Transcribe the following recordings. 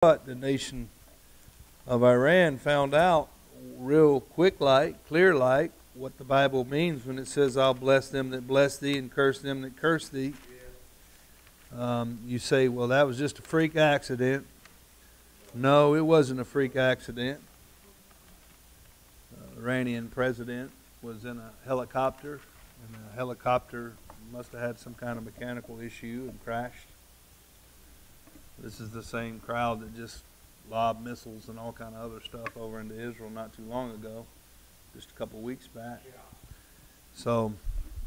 But the nation of Iran found out real quick like, clear like, what the Bible means when it says, I'll bless them that bless thee and curse them that curse thee. You say, well, that was just a freak accident. No, it wasn't a freak accident. The Iranian president was in a helicopter, and the helicopter must have had some kind of mechanical issue and crashed. This is the same crowd that just lobbed missiles and all kind of other stuff over into Israel not too long ago, just a couple of weeks back. So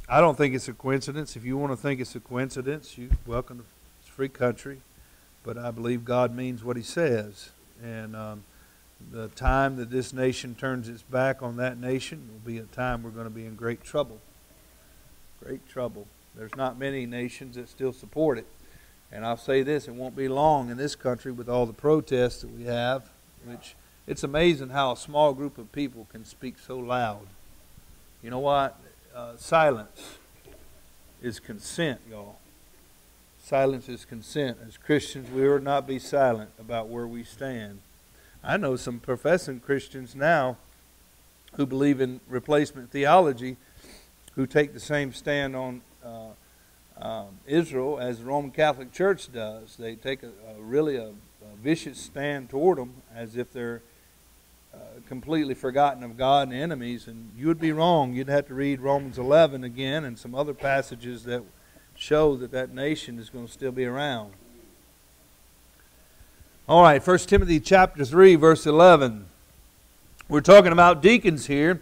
I don't think it's a coincidence. If you want to think it's a coincidence, you're welcome to it's a free country. But I believe God means what He says. And the time that this nation turns its back on that nation will be a time we're going to be in great trouble. Great trouble. There's not many nations that still support it. And I'll say this, it won't be long in this country with all the protests that we have, which it's amazing how a small group of people can speak so loud. You know what? Silence is consent, y'all. Silence is consent. As Christians, we ought not be silent about where we stand. I know some professing Christians now who believe in replacement theology, who take the same stand on Israel as the Roman Catholic Church does. They take really a vicious stand toward them as if they're completely forgotten of God and enemies. And you would be wrong. You'd have to read Romans 11 again and some other passages that show that that nation is going to still be around. All right, 1 Timothy chapter 3, verse 11. We're talking about deacons here.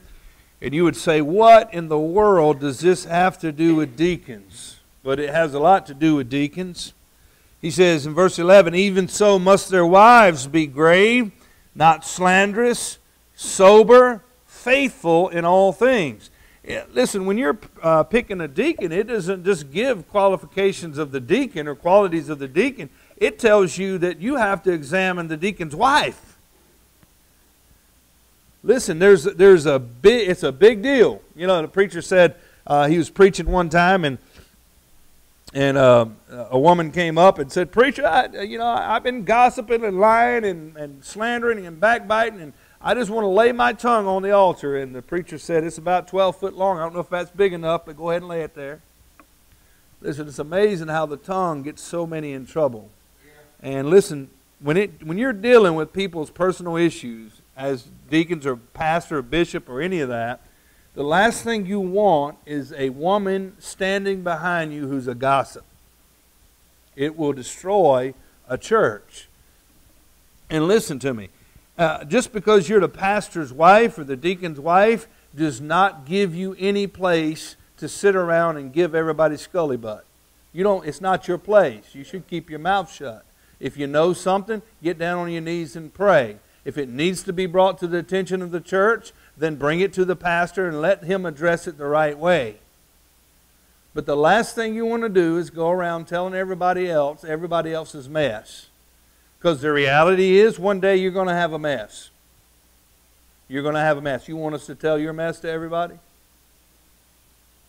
And you would say, what in the world does this have to do with deacons? But it has a lot to do with deacons. He says in verse 11, even so must their wives be grave, not slanderous, sober, faithful in all things. Listen, when you're picking a deacon, it doesn't just give qualifications of the deacon or qualities of the deacon. It tells you that you have to examine the deacon's wife. Listen, it's a big deal. You know, the preacher said he was preaching one time, and a woman came up and said, "Preacher, I've been gossiping and lying and slandering and backbiting, and I just want to lay my tongue on the altar." And the preacher said, "It's about 12 foot long. I don't know if that's big enough, but go ahead and lay it there." Listen, it's amazing how the tongue gets so many in trouble. And listen, when you're dealing with people's personal issues, as deacons or pastor or bishop or any of that, the last thing you want is a woman standing behind you who's a gossip. It will destroy a church. And listen to me. Just because you're the pastor's wife or the deacon's wife does not give you any place to sit around and give everybody scully butt. It's not your place. You should keep your mouth shut. If you know something, get down on your knees and pray. If it needs to be brought to the attention of the church, then bring it to the pastor and let him address it the right way. But the last thing you want to do is go around telling everybody else's mess. Because the reality is, one day you're going to have a mess. You're going to have a mess. You want us to tell your mess to everybody?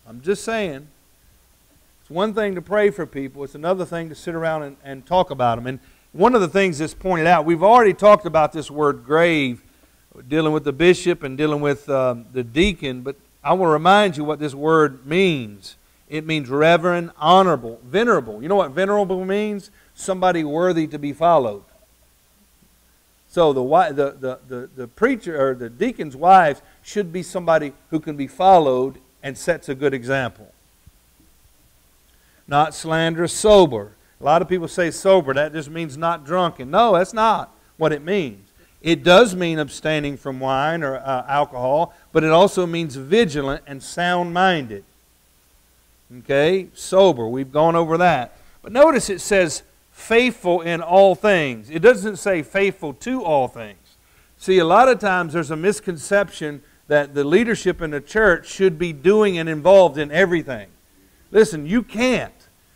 I'm just saying. It's one thing to pray for people. It's another thing to sit around and talk about them. And one of the things that's pointed out, we've already talked about this word grave, dealing with the bishop and dealing with the deacon, but I want to remind you what this word means. It means reverend, honorable, venerable. You know what venerable means? Somebody worthy to be followed. So the preacher or the deacon's wife should be somebody who can be followed and sets a good example. Not slanderous, sober. A lot of people say sober. That just means not drunken. No, that's not what it means. It does mean abstaining from wine or alcohol, but it also means vigilant and sound-minded. Okay? Sober. We've gone over that. But notice it says faithful in all things. It doesn't say faithful to all things. See, a lot of times there's a misconception that the leadership in the church should be doing and involved in everything. Listen, you can't.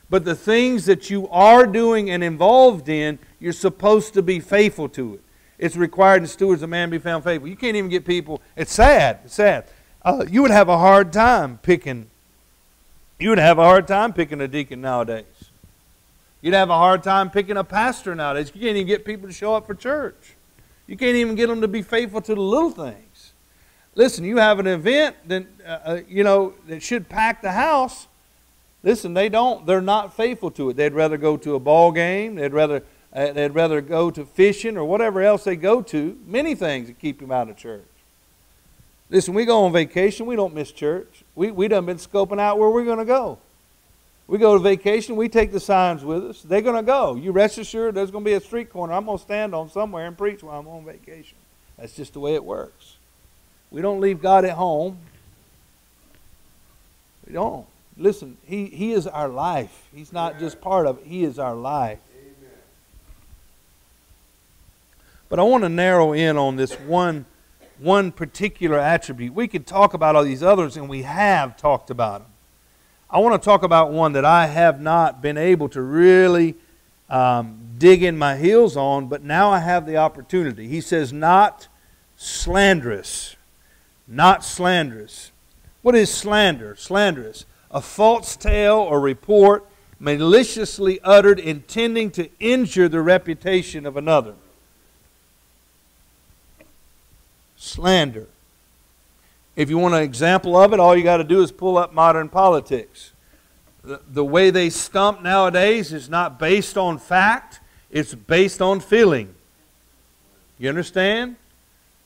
But the things that you are doing and involved in, you're supposed to be faithful to it. It's required in stewards a man be found faithful. You can't even get people. It's sad. It's sad. You would have a hard time picking. You would have a hard time picking a deacon nowadays. You'd have a hard time picking a pastor nowadays. You can't even get people to show up for church. You can't even get them to be faithful to the little things. Listen, you have an event that, that should pack the house. Listen, they don't. They're not faithful to it. They'd rather go to a ball game. They'd rather go to fishing or whatever else they go to. Many things that keep them out of church. Listen, we go on vacation. We don't miss church. We done been scoping out where we're going to go. We go to vacation. We take the signs with us. They're going to go. You rest assured there's going to be a street corner I'm going to stand on somewhere and preach while I'm on vacation. That's just the way it works. We don't leave God at home. We don't. Listen, He is our life. He's not just part of it. He is our life. Amen. But I want to narrow in on this one particular attribute. We could talk about all these others, and we have talked about them. I want to talk about one that I have not been able to really dig in my heels on, but now I have the opportunity. He says, not slanderous. Not slanderous. What is slander? Slanderous. A false tale or report maliciously uttered intending to injure the reputation of another. Slander. If you want an example of it, all you got to do is pull up modern politics. The way they stump nowadays is not based on fact, it's based on feeling. You understand?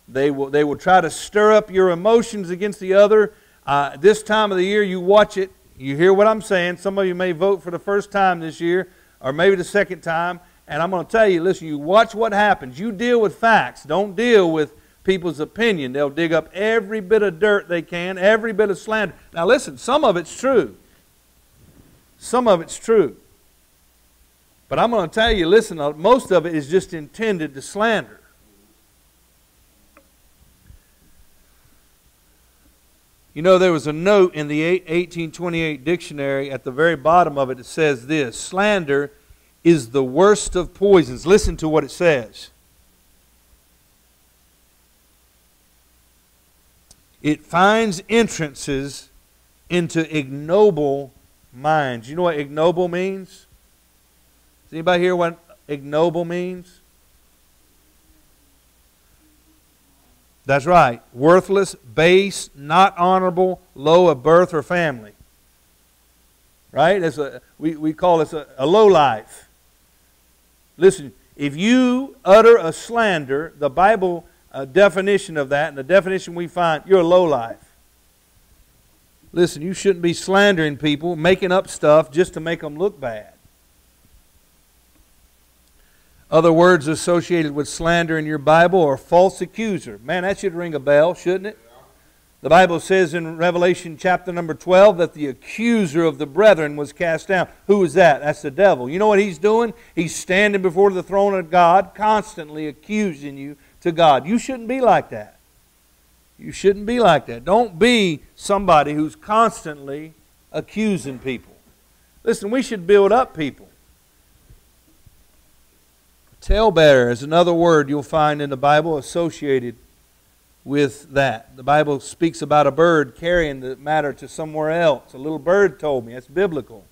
They will try to stir up your emotions against the other. This time of the year, you watch it, you hear what I'm saying. Some of you may vote for the first time this year, or maybe the second time, and I'm going to tell you, listen, you watch what happens. You deal with facts. Don't deal with people's opinion. They'll dig up every bit of dirt they can, every bit of slander. Now listen, some of it's true. Some of it's true. But I'm going to tell you, listen, most of it is just intended to slander. You know, there was a note in the 1828 dictionary at the very bottom of it that says this: slander is the worst of poisons. Listen to what it says. It finds entrances into ignoble minds. You know what ignoble means? Does anybody hear what ignoble means? That's right. Worthless, base, not honorable, low of birth or family. Right? We call this a low life. Listen, if you utter a slander, the Bible definition of that, and the definition we find, you're a low life. Listen, you shouldn't be slandering people, making up stuff just to make them look bad. Other words associated with slander in your Bible are false accuser. Man, that should ring a bell, shouldn't it? The Bible says in Revelation chapter number 12 that the accuser of the brethren was cast down. Who is that? That's the devil. You know what he's doing? He's standing before the throne of God, constantly accusing you to God. You shouldn't be like that. You shouldn't be like that. Don't be somebody who's constantly accusing people. Listen, we should build up people. Talebearer is another word you'll find in the Bible associated with that. The Bible speaks about a bird carrying the matter to somewhere else. A little bird told me. That's biblical.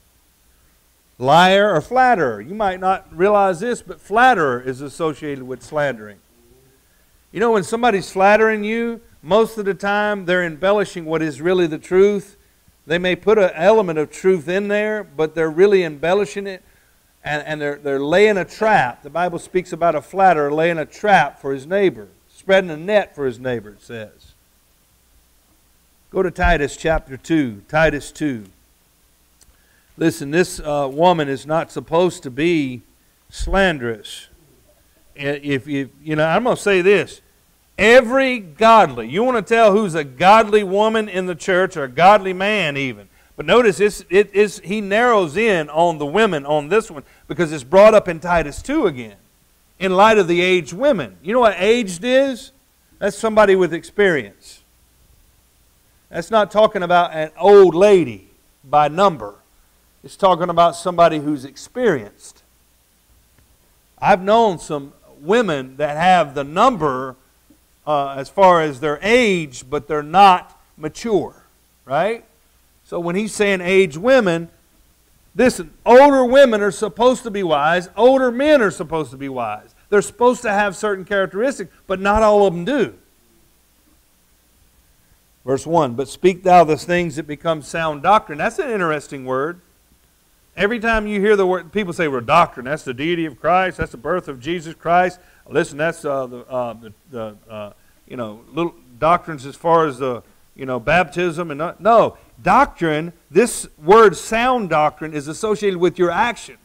Liar or flatterer. You might not realize this, but flatterer is associated with slandering. You know, when somebody's flattering you, most of the time they're embellishing what is really the truth. They may put an element of truth in there, but they're really embellishing it, and they're laying a trap. The Bible speaks about a flatterer laying a trap for his neighbor, spreading a net for his neighbor, it says. Go to Titus chapter 2, Titus 2. Listen, this woman is not supposed to be slanderous. I'm going to say this. Every godly, you want to tell who's a godly woman in the church, or a godly man even. But notice he narrows in on the women on this one because it's brought up in Titus 2 again. In light of the aged women. You know what aged is? That's somebody with experience. That's not talking about an old lady by number. It's talking about somebody who's experienced. I've known some women that have the number as far as their age, but they're not mature, right? So when he's saying aged women, Listen, older women are supposed to be wise. Older men are supposed to be wise. They're supposed to have certain characteristics, but not all of them do. Verse 1, but speak thou the things that become sound doctrine. That's an interesting word. Every time you hear the word, people say, well, doctrine, that's the deity of Christ, that's the birth of Jesus Christ. Listen, that's little doctrines as far as the baptism and no, doctrine. This word sound doctrine is associated with your actions.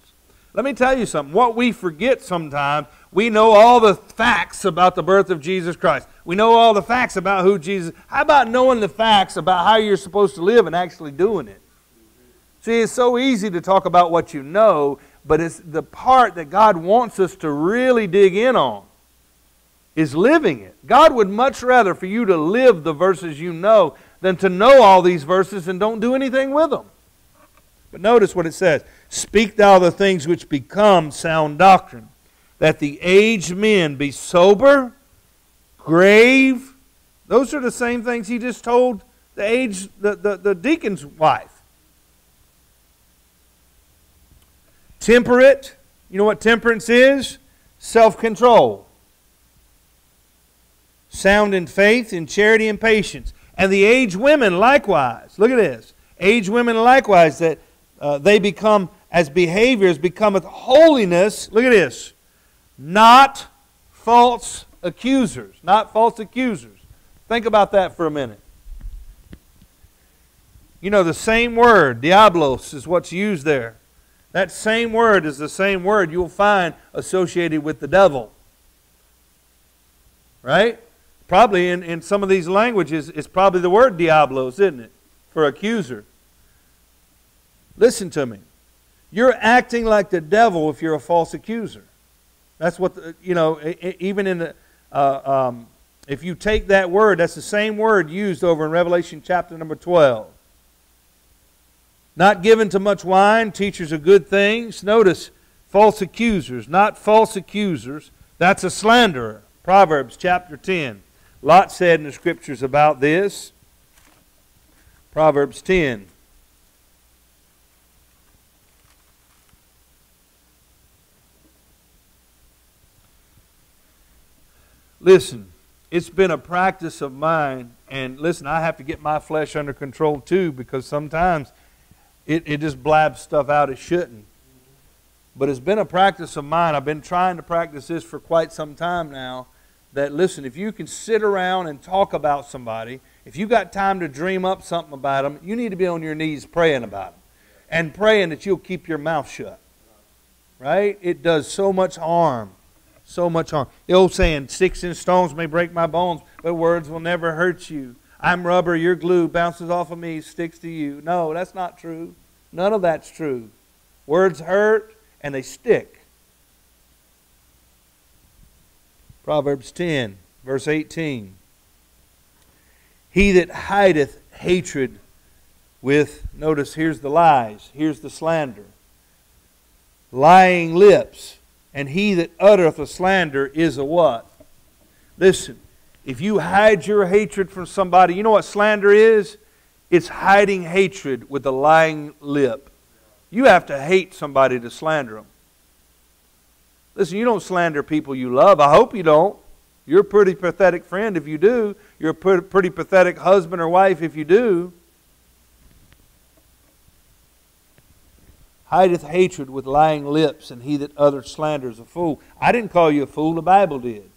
Let me tell you something. What we forget sometimes, we know all the facts about the birth of Jesus Christ. We know all the facts about who Jesus is. How about knowing the facts about how you're supposed to live and actually doing it? See, it's so easy to talk about what you know, but it's the part that God wants us to really dig in on is living it. God would much rather for you to live the verses you know than to know all these verses and don't do anything with them. But notice what it says. Speak thou the things which become sound doctrine, that the aged men be sober, grave. Those are the same things he just told the deacon's wife. Temperate. You know what temperance is? Self-control. Sound in faith, in charity, and patience. And the aged women likewise. Look at this. Aged women likewise, that they become, as behaviors, becometh holiness. Look at this. Not false accusers. Not false accusers. Think about that for a minute. You know, the same word, diablos, is what's used there. That same word is the same word you'll find associated with the devil. Right? Probably in some of these languages, it's probably the word diablos, isn't it? For accuser. Listen to me. You're acting like the devil if you're a false accuser. That's what, even in the, if you take that word, that's the same word used over in Revelation chapter number 12. Not given to much wine, teachers of good things. Notice, false accusers, not false accusers. That's a slanderer. Proverbs chapter 10. A lot said in the Scriptures about this. Proverbs 10. Listen, it's been a practice of mine, and listen, I have to get my flesh under control too, because sometimes it just blabs stuff out it shouldn't. But it's been a practice of mine. I've been trying to practice this for quite some time now. That, listen, if you can sit around and talk about somebody, if you got time to dream up something about them, you need to be on your knees praying about them. And praying that you'll keep your mouth shut. Right? It does so much harm. So much harm. The old saying, sticks and stones may break my bones, but words will never hurt you. I'm rubber, you're glue, bounces off of me, sticks to you. No, that's not true. None of that's true. Words hurt and they stick. Proverbs 10, verse 18. He that hideth hatred with, notice here's the lies, here's the slander. Lying lips, and he that uttereth a slander is a what? Listen, if you hide your hatred from somebody, you know what slander is? It's hiding hatred with a lying lip. You have to hate somebody to slander them. Listen, you don't slander people you love. I hope you don't. You're a pretty pathetic friend if you do. You're a pretty pathetic husband or wife if you do. Hideth hatred with lying lips, and he that uttereth slander is a fool. I didn't call you a fool, the Bible did.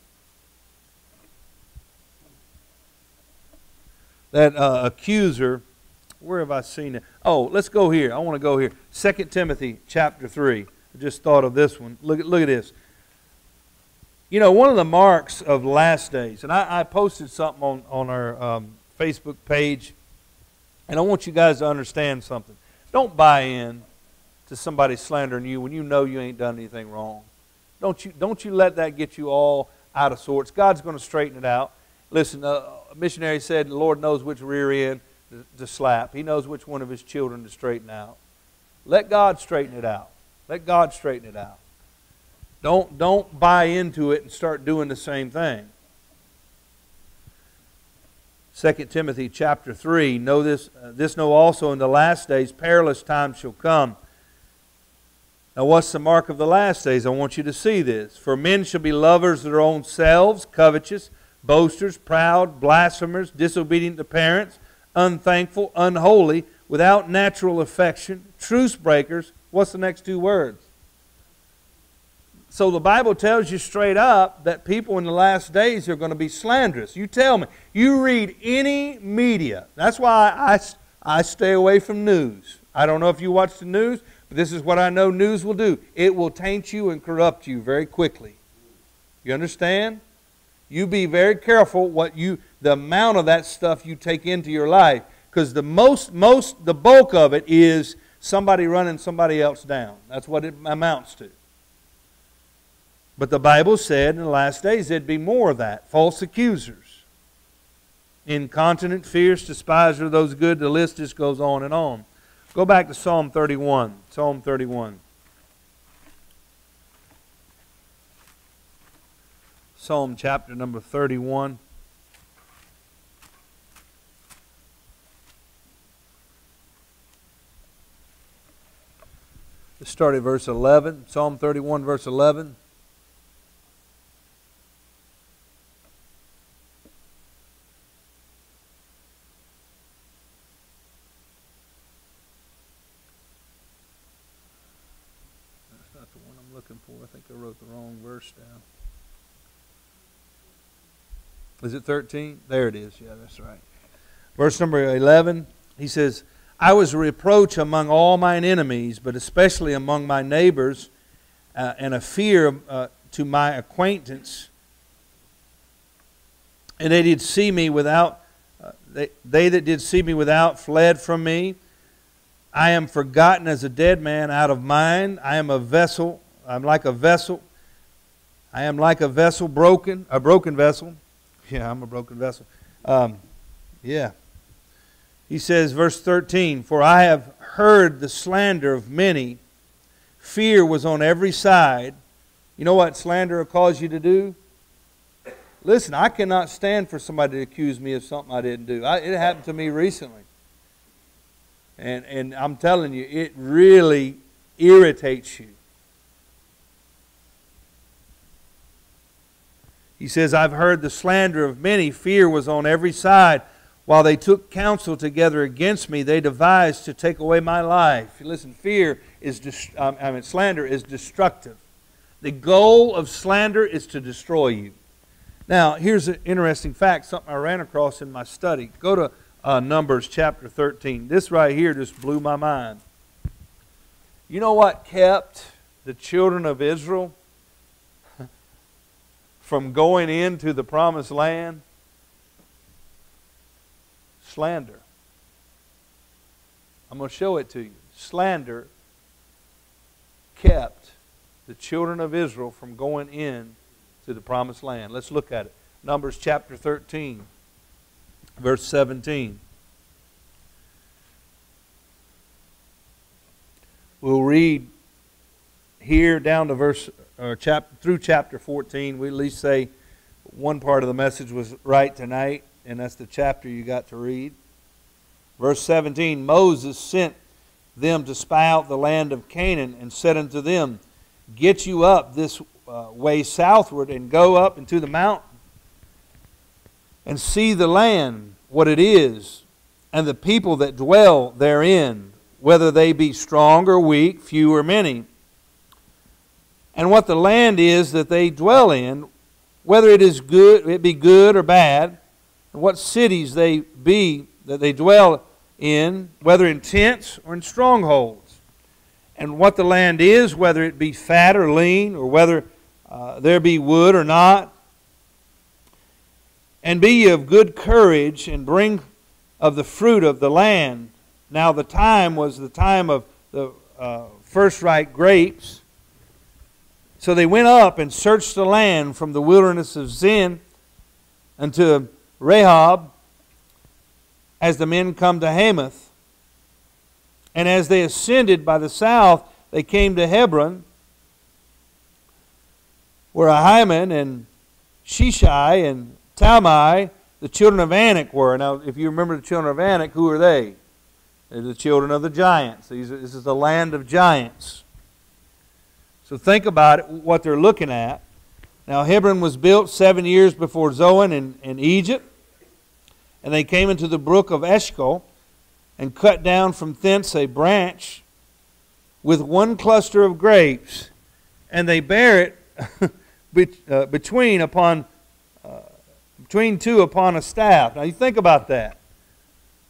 That accuser, where have I seen it? Oh, let's go here. I want to go here. 2 Timothy chapter 3. I just thought of this one. Look at this. You know, one of the marks of the last days, and I posted something on our Facebook page, and I want you guys to understand something. Don't buy in to somebody slandering you when you know you ain't done anything wrong. Don't you let that get you all out of sorts. God's going to straighten it out. Listen, a missionary said the Lord knows which rear end to slap. He knows which one of His children to straighten out. Let God straighten it out. Let God straighten it out. Don't buy into it and start doing the same thing. 2 Timothy chapter 3, know this, know also in the last days perilous times shall come. Now what's the mark of the last days? I want you to see this. For men shall be lovers of their own selves, covetous, boasters, proud, blasphemers, disobedient to parents, unthankful, unholy, without natural affection, truce breakers. What's the next two words? So the Bible tells you straight up that people in the last days are going to be slanderous. You tell me. You read any media. That's why I stay away from news. I don't know if you watch the news, but this is what I know news will do. It will taint you and corrupt you very quickly. You understand? You be very careful the amount of that stuff you take into your life, because the bulk of it is somebody running somebody else down. That's what it amounts to. But the Bible said in the last days there'd be more of that. False accusers, incontinent, fierce, despiser of those good. The list just goes on and on. Go back to Psalm 31. Psalm 31. Psalm chapter number 31. Let's start at verse 11. Psalm 31, verse 11. That's not the one I'm looking for. I think I wrote the wrong verse down. Is it 13? There it is. Yeah, that's right. Verse number 11, he says, I was a reproach among all mine enemies, but especially among my neighbors, and a fear to my acquaintance. And they did see me without, they that did see me without fled from me. I am forgotten as a dead man out of mind. I am a vessel. I'm like a vessel. I am like a vessel broken, a broken vessel. Yeah, I'm a broken vessel. Yeah. He says, verse 13, for I have heard the slander of many. Fear was on every side. You know what slander will cause you to do? Listen, I cannot stand for somebody to accuse me of something I didn't do. It happened to me recently. And I'm telling you, it really irritates you. He says, I've heard the slander of many. Fear was on every side. While they took counsel together against me, they devised to take away my life. Listen, slander is destructive. The goal of slander is to destroy you. Now, here's an interesting fact, something I ran across in my study. Go to Numbers chapter 13. This right here just blew my mind. You know what kept the children of Israel from going into the promised land? Slander. I'm going to show it to you. Slander kept the children of Israel from going in to the promised land. Let's look at it. Numbers chapter 13, verse 17. We'll read here down to through chapter 14. We at least say one part of the message was right tonight, and that's the chapter you got to read. Verse 17, Moses sent them to spy out the land of Canaan and said unto them, get you up this way southward and go up into the mountain and see the land, what it is, and the people that dwell therein, whether they be strong or weak, few or many, and what the land is that they dwell in, whether it be good or bad, and what cities they be that they dwell in, whether in tents or in strongholds, and what the land is, whether it be fat or lean, or whether there be wood or not. And be ye of good courage, and bring of the fruit of the land. Now the time was the time of the first ripe grapes. So they went up and searched the land from the wilderness of Zin unto Rehob, as the men come to Hamath. And as they ascended by the south, they came to Hebron, where Ahiman and Shishai and Talmai, the children of Anak, were. Now, if you remember the children of Anak, who are they? They're the children of the giants. This is the land of giants. So think about it, what they're looking at. Now Hebron was built 7 years before Zoan in Egypt. And they came into the brook of Eshcol and cut down from thence a branch with one cluster of grapes. And they bare it between two upon a staff. Now you think about that.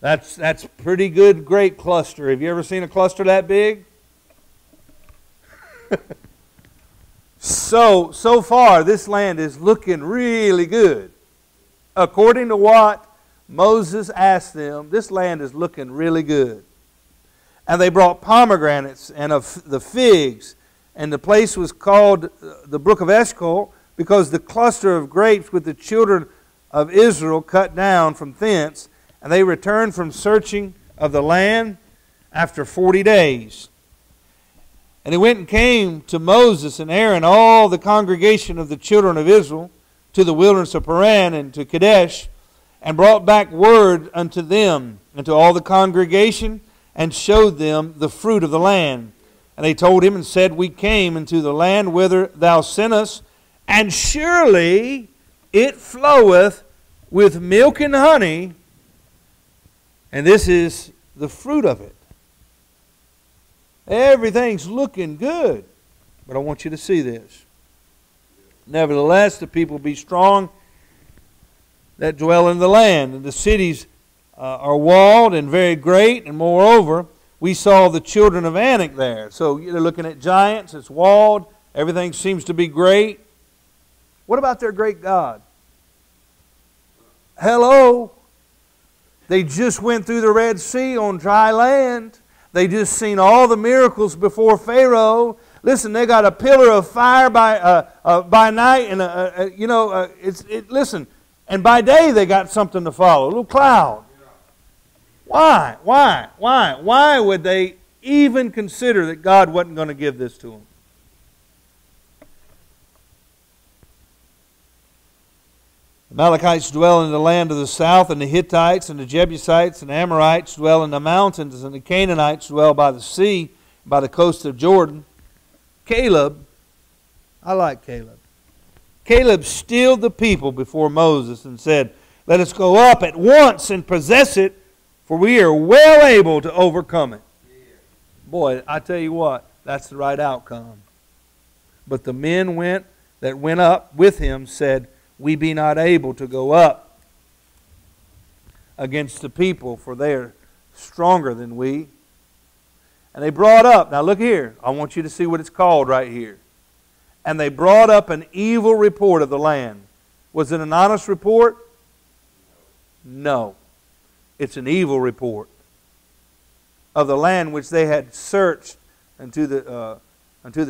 That's pretty good grape cluster. Have you ever seen a cluster that big? So far this land is looking really good. According to what Moses asked them, this land is looking really good. And they brought pomegranates and of the figs, and the place was called the brook of Eshcol, because the cluster of grapes with the children of Israel cut down from thence, and they returned from searching of the land after 40 days. And he went and came to Moses and Aaron, all the congregation of the children of Israel, to the wilderness of Paran and to Kadesh, and brought back word unto them and to all the congregation, and showed them the fruit of the land. And they told him and said, We came into the land whither thou sent us, and surely it floweth with milk and honey, and this is the fruit of it. Everything's looking good. But I want you to see this. Nevertheless, the people be strong that dwell in the land, and the cities are walled and very great, and moreover, we saw the children of Anak there. So you're looking at giants, it's walled, everything seems to be great. What about their great God? Hello? They just went through the Red Sea on dry land. They just seen all the miracles before Pharaoh. Listen, they got a pillar of fire by night, and listen, and by day they got something to follow, a little cloud. Why? Why would they even consider that God wasn't going to give this to them? The Amalekites dwell in the land of the south, and the Hittites and the Jebusites and the Amorites dwell in the mountains, and the Canaanites dwell by the sea, by the coast of Jordan. Caleb, I like Caleb. Caleb stilled the people before Moses and said, Let us go up at once and possess it, for we are well able to overcome it. Boy, I tell you what, that's the right outcome. But the men that went up with him said, We be not able to go up against the people, for they are stronger than we. And they brought up, now look here, I want you to see what it's called right here. And they brought up an evil report of the land. Was it an honest report? No. It's an evil report of the land which they had searched unto the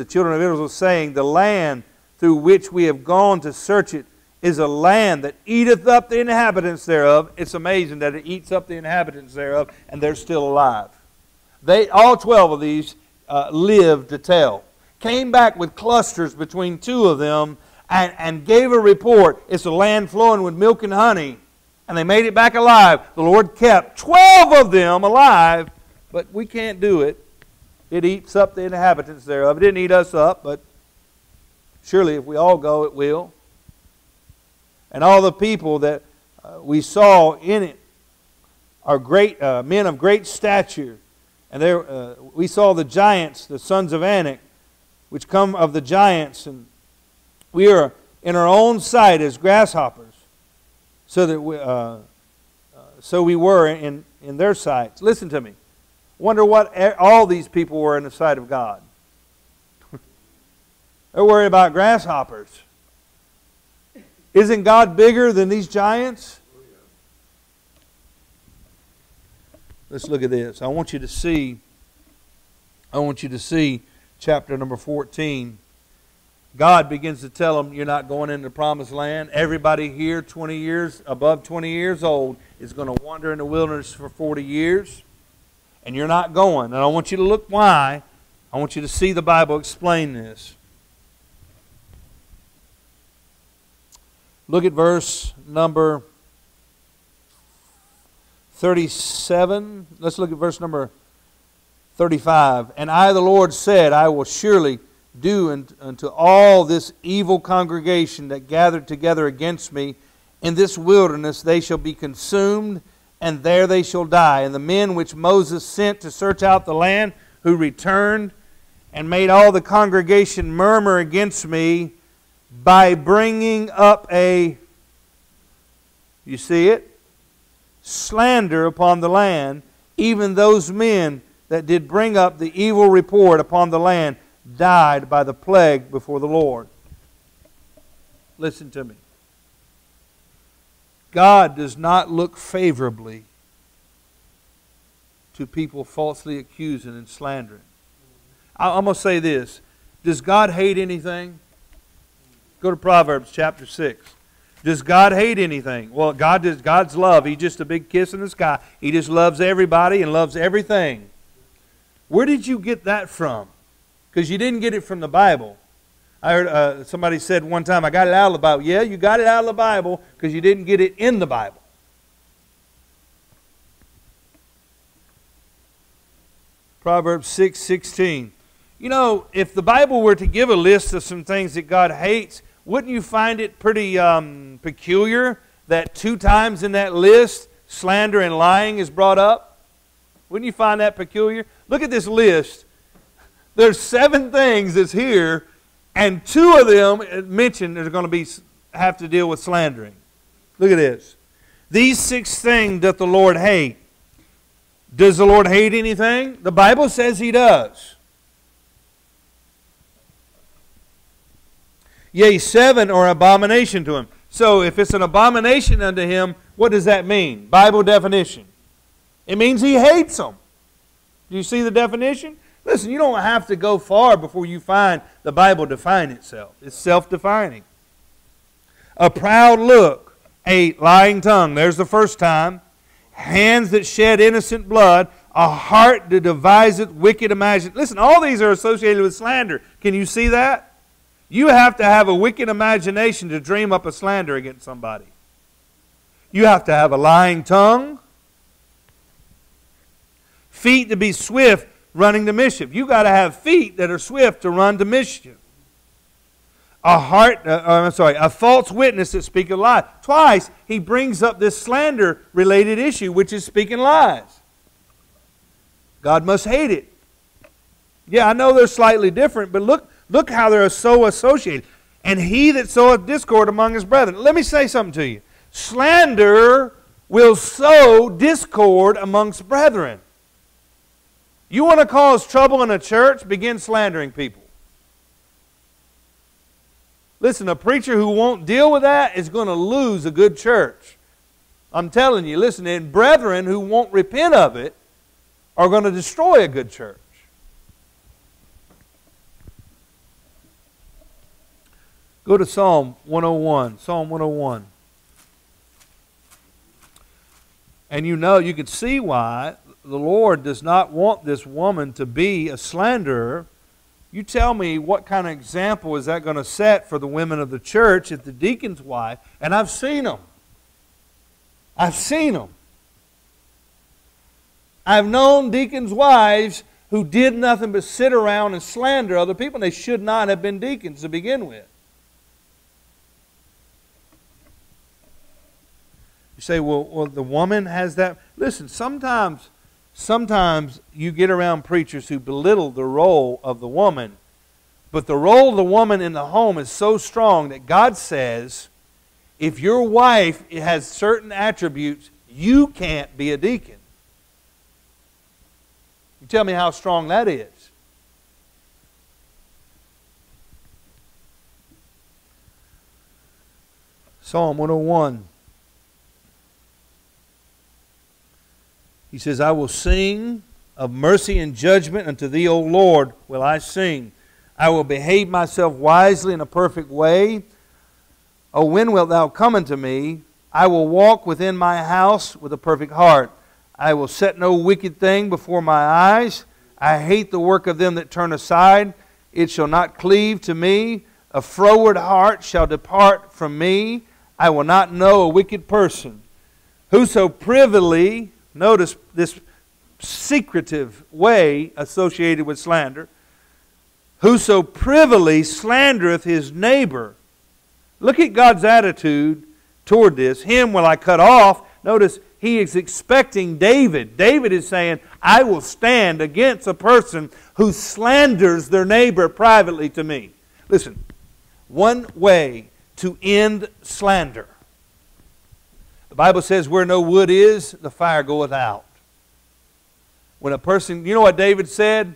children of Israel, saying, The land through which we have gone to search it is a land that eateth up the inhabitants thereof. It's amazing that it eats up the inhabitants thereof, and they're still alive. All 12 of these lived to tell. Came back with clusters between two of them and gave a report. It's a land flowing with milk and honey. And they made it back alive. The Lord kept 12 of them alive, but we can't do it. It eats up the inhabitants thereof. It didn't eat us up, but surely if we all go, it will. And all the people that we saw in it are great men of great stature. And there we saw the giants, the sons of Anak, which come of the giants. And we are in our own sight as grasshoppers. So we were in their sights. Listen to me. Wonder what all these people were in the sight of God. They're worried about grasshoppers. Isn't God bigger than these giants? Let's look at this. I want you to see chapter number 14. God begins to tell them, you're not going into the promised land. Everybody here above 20 years old is going to wander in the wilderness for 40 years. And you're not going. And I want you to look why. I want you to see the Bible explain this. Look at verse number 37. Let's look at verse number 35. And I, the Lord, said, I will surely do unto all this evil congregation that gathered together against me in this wilderness, they shall be consumed, and there they shall die. And the men which Moses sent to search out the land, who returned and made all the congregation murmur against me by bringing up a, you see it, slander upon the land, even those men that did bring up the evil report upon the land died by the plague before the Lord. Listen to me. God does not look favorably to people falsely accusing and slandering. I'm going to say this. Does God hate anything? Go to Proverbs chapter 6. Does God hate anything? Well, God's love. He's just a big kiss in the sky. He just loves everybody and loves everything. Where did you get that from? Because you didn't get it from the Bible. I heard somebody said one time, I got it out of the Bible. Yeah, you got it out of the Bible because you didn't get it in the Bible. Proverbs 6:16. You know, if the Bible were to give a list of some things that God hates, wouldn't you find it pretty peculiar that 2 times in that list, slander and lying is brought up? Wouldn't you find that peculiar? Look at this list. There's 7 things that's here, and 2 of them mentioned are going to have to deal with slandering. Look at this. These 6 things doth the Lord hate. Does the Lord hate anything? The Bible says He does. Yea, 7 are abomination to Him. So if it's an abomination unto Him, what does that mean? Bible definition. It means He hates them. Do you see the definition? Listen, you don't have to go far before you find the Bible define itself. It's self-defining. A proud look, a lying tongue. There's the first time. Hands that shed innocent blood, a heart that deviseth wicked imagination. Listen, all these are associated with slander. Can you see that? You have to have a wicked imagination to dream up a slander against somebody. You have to have a lying tongue. Feet to be swift, running to mischief. You've got to have feet that are swift to run to mischief. A false witness that speaketh lies. Twice he brings up this slander-related issue, which is speaking lies. God must hate it. Yeah, I know they're slightly different, but look how they're so associated. And he that soweth discord among his brethren. Let me say something to you. Slander will sow discord amongst brethren. You want to cause trouble in a church? Begin slandering people. Listen, a preacher who won't deal with that is going to lose a good church. I'm telling you, listen, and brethren who won't repent of it are going to destroy a good church. Go to Psalm 101. Psalm 101. And you can see why the Lord does not want this woman to be a slanderer. You tell me what kind of example is that going to set for the women of the church if the deacon's wife, and I've seen them. I've seen them. I've known deacons' wives who did nothing but sit around and slander other people, and they should not have been deacons to begin with. You say, well, the woman has that. Listen, sometimes you get around preachers who belittle the role of the woman, but the role of the woman in the home is so strong that God says, if your wife has certain attributes, you can't be a deacon. You tell me how strong that is. Psalm 101. He says, I will sing of mercy and judgment unto Thee, O Lord, will I sing. I will behave myself wisely in a perfect way. O when wilt Thou come unto me? I will walk within my house with a perfect heart. I will set no wicked thing before my eyes. I hate the work of them that turn aside. It shall not cleave to me. A froward heart shall depart from me. I will not know a wicked person. Whoso privily, notice this secretive way associated with slander, whoso privily slandereth his neighbor. Look at God's attitude toward this. Him will I cut off. Notice, he is expecting David. David is saying, I will stand against a person who slanders their neighbor privately to me. Listen, one way to end slander. The Bible says, where no wood is, the fire goeth out. When a person, you know what David said?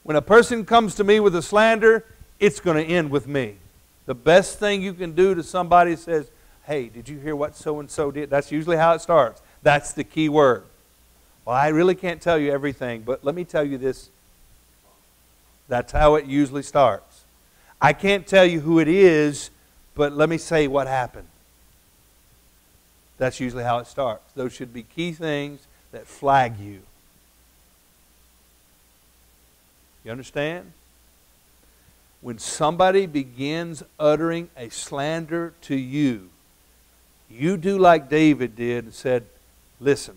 When a person comes to me with a slander, it's going to end with me. The best thing you can do to somebody says, hey, did you hear what so-and-so did? That's usually how it starts. That's the key word. Well, I really can't tell you everything, but let me tell you this. That's how it usually starts. I can't tell you who it is, but let me say what happened. That's usually how it starts. Those should be key things that flag you. You understand? When somebody begins uttering a slander to you, you do like David did and said, listen,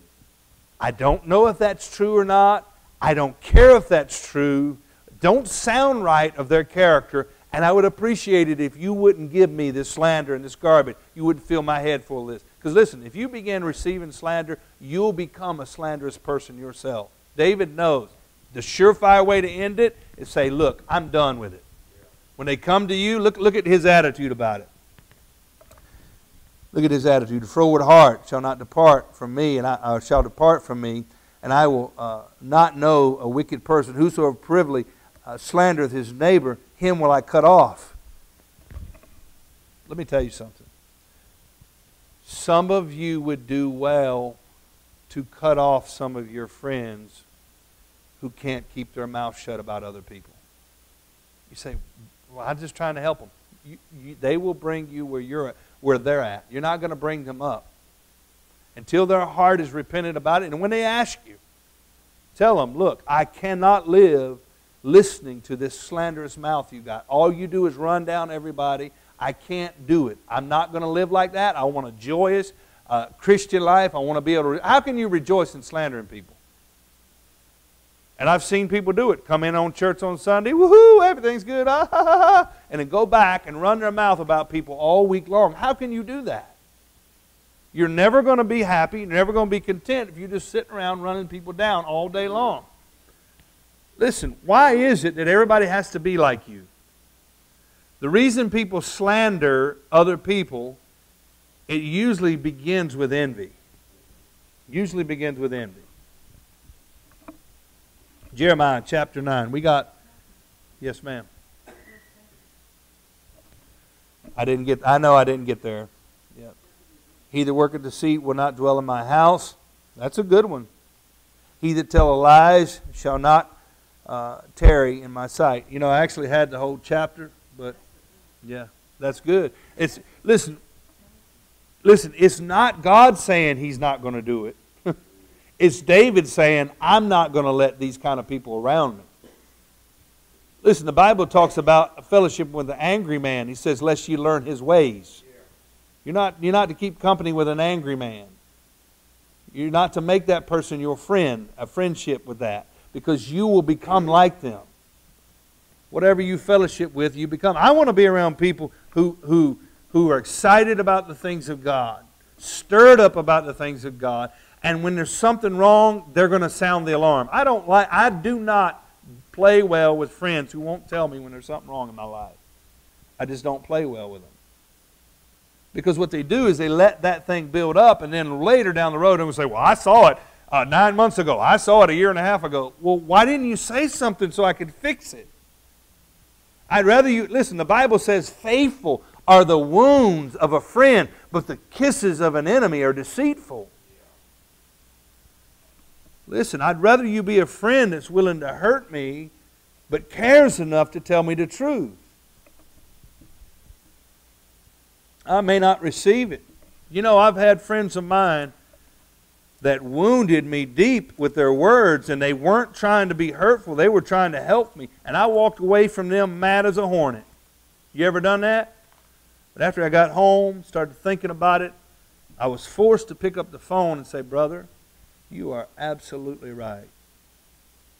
I don't know if that's true or not. I don't care if that's true. Don't sound right of their character, and I would appreciate it if you wouldn't give me this slander and this garbage. You wouldn't fill my head full of this. Because listen, if you begin receiving slander, you'll become a slanderous person yourself. David knows the surefire way to end it is say, look, I'm done with it. When they come to you, look at his attitude about it. Look at his attitude. The froward heart shall not depart from me, and I shall depart from me, and I will not know a wicked person. Whosoever privily slandereth his neighbor, him will I cut off. Let me tell you something. Some of you would do well to cut off some of your friends who can't keep their mouth shut about other people. You say, well, I'm just trying to help them. They will bring you where they're at. You're not going to bring them up until their heart is repentant about it. And when they ask you, tell them, look, I cannot live listening to this slanderous mouth you got. All you do is run down everybody. I can't do it. I'm not going to live like that. I want a joyous Christian life. I want to be able to. How can you rejoice in slandering people? And I've seen people do it. Come in on church on Sunday, woohoo, everything's good, ah, ha, ha, ha, and then go back and run their mouth about people all week long. How can you do that? You're never going to be happy, you're never going to be content if you just sit around running people down all day long. Listen, why is it that everybody has to be like you? The reason people slander other people, it usually begins with envy. Usually begins with envy. Jeremiah chapter 9. We got, yes ma'am. I know I didn't get there. Yep. He that worketh deceit will not dwell in my house. That's a good one. He that telleth lies shall not tarry in my sight. You know, I actually had the whole chapter, but yeah, that's good. Listen, it's not God saying he's not going to do it. It's David saying, I'm not going to let these kind of people around me. Listen, the Bible talks about a fellowship with the angry man. He says, lest you learn his ways. You're not to keep company with an angry man. You're not to make that person your friend, a friendship with that, because you will become like them. Whatever you fellowship with, you become. I want to be around people who are excited about the things of God, stirred up about the things of God, and when there's something wrong, they're going to sound the alarm. I do not play well with friends who won't tell me when there's something wrong in my life. I just don't play well with them. Because what they do is they let that thing build up, and then later down the road, they will say, well, I saw it 9 months ago. I saw it a year and a half ago. Well, why didn't you say something so I could fix it? I'd rather you, listen, the Bible says faithful are the wounds of a friend, but the kisses of an enemy are deceitful. Listen, I'd rather you be a friend that's willing to hurt me, but cares enough to tell me the truth. I may not receive it. You know, I've had friends of mine that wounded me deep with their words, and they weren't trying to be hurtful. They were trying to help me, and I walked away from them mad as a hornet. You ever done that? But after I got home, started thinking about it, I was forced to pick up the phone and say, brother, you are absolutely right.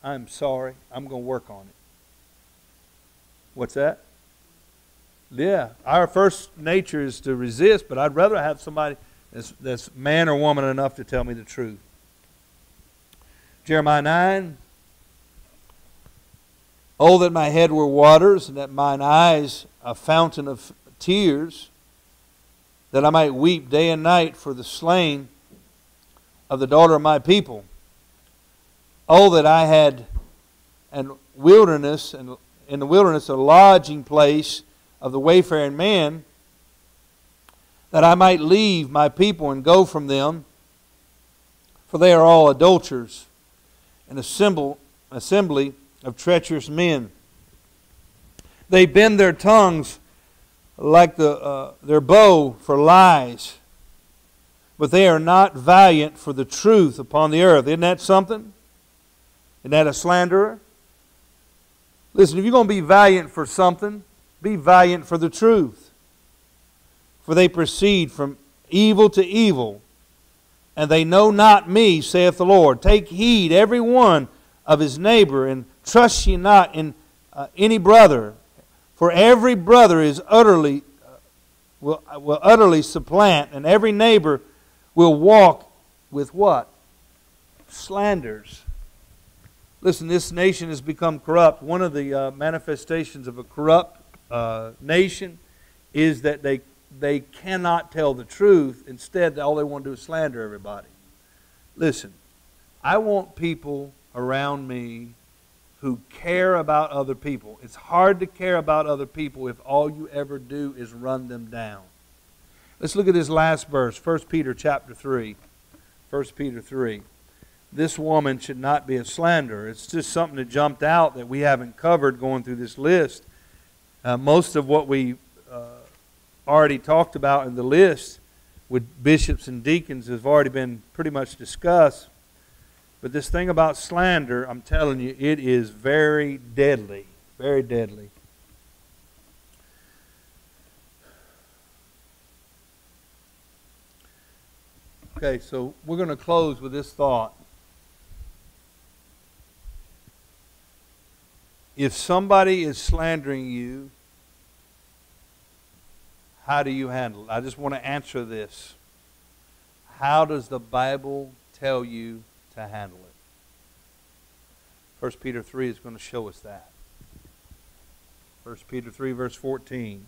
I'm sorry. I'm going to work on it. What's that? Yeah, our first nature is to resist, but I'd rather have somebody that's man or woman enough to tell me the truth. Jeremiah 9. Oh, that my head were waters, and that mine eyes a fountain of tears, that I might weep day and night for the slain of the daughter of my people. Oh, that I had in the wilderness a lodging place of the wayfaring man, that I might leave my people and go from them, for they are all adulterers, an assembly of treacherous men. They bend their tongues like their bow for lies, but they are not valiant for the truth upon the earth. Isn't that something? Isn't that a slanderer? Listen, if you're going to be valiant for something, be valiant for the truth. For they proceed from evil to evil, and they know not me, saith the Lord. Take heed, every one of his neighbor, and trust ye not in any brother. For every brother is will utterly supplant, and every neighbor will walk with what? Slanders. Listen, this nation has become corrupt. One of the manifestations of a corrupt nation is that they cannot tell the truth. Instead, all they want to do is slander everybody. Listen, I want people around me who care about other people. It's hard to care about other people if all you ever do is run them down. Let's look at this last verse, 1 Peter chapter 3. 1 Peter 3. This woman should not be a slanderer. It's just something that jumped out that we haven't covered going through this list. Most of what we already talked about in the list with bishops and deacons has already been pretty much discussed. But this thing about slander, I'm telling you, it is very deadly. Very deadly. Okay, so we're going to close with this thought. If somebody is slandering you, how do you handle it? I just want to answer this. How does the Bible tell you to handle it? 1 Peter 3 is going to show us that. 1 Peter 3 verse 14.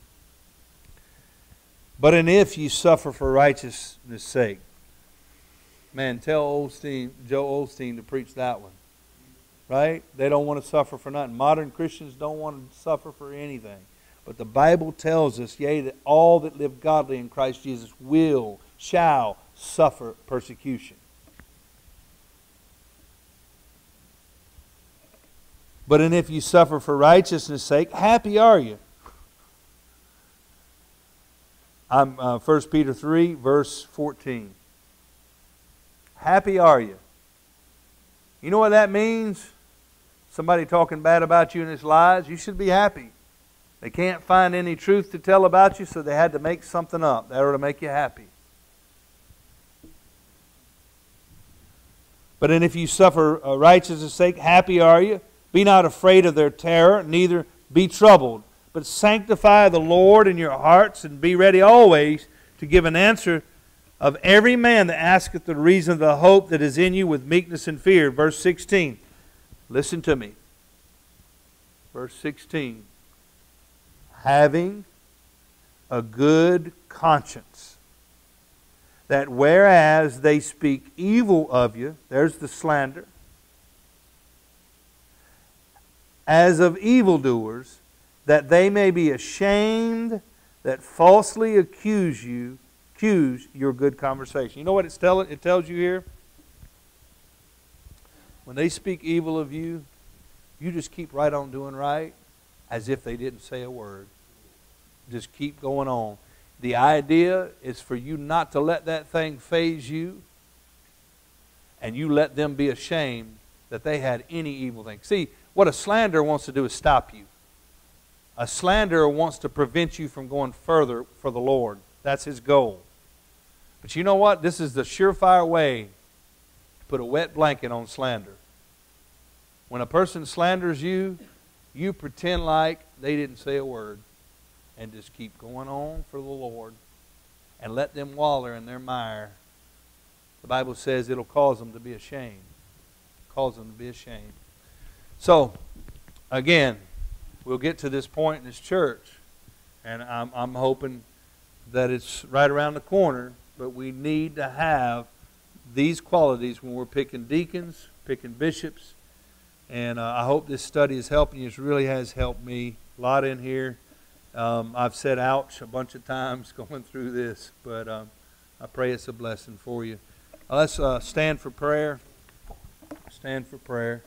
But and if you suffer for righteousness' sake. Man, tell Joe Osteen to preach that one. Right? They don't want to suffer for nothing. Modern Christians don't want to suffer for anything. But the Bible tells us, yea, that all that live godly in Christ Jesus shall suffer persecution. But and if you suffer for righteousness' sake, happy are you. 1 Peter 3, verse 14. Happy are you. You know what that means? Somebody talking bad about you and his lies, you should be happy. They can't find any truth to tell about you, so they had to make something up. That ought to make you happy. But and if you suffer righteousness' sake, happy are you. Be not afraid of their terror, neither be troubled. But sanctify the Lord in your hearts, and be ready always to give an answer of every man that asketh the reason of the hope that is in you with meekness and fear. Verse 16. Listen to me. Verse 16. Having a good conscience, that whereas they speak evil of you, there's the slander, as of evildoers, that they may be ashamed that falsely accuse your good conversation. You know what it tells you here? When they speak evil of you, you just keep right on doing right as if they didn't say a word. Just keep going on. The idea is for you not to let that thing faze you, and you let them be ashamed that they had any evil thing. See, what a slanderer wants to do is stop you. A slanderer wants to prevent you from going further for the Lord. That's his goal. But you know what? This is the surefire way to put a wet blanket on slander. When a person slanders you, You pretend like they didn't say a word and just keep going on for the Lord and let them waller in their mire. The Bible says it'll cause them to be ashamed. Cause them to be ashamed. So, again, we'll get to this point in this church, and I'm hoping that it's right around the corner, but we need to have these qualities when we're picking deacons, picking bishops, and I hope this study is helping you. It really has helped me a lot in here. I've said ouch a bunch of times going through this, but I pray it's a blessing for you. Let's stand for prayer. Stand for prayer.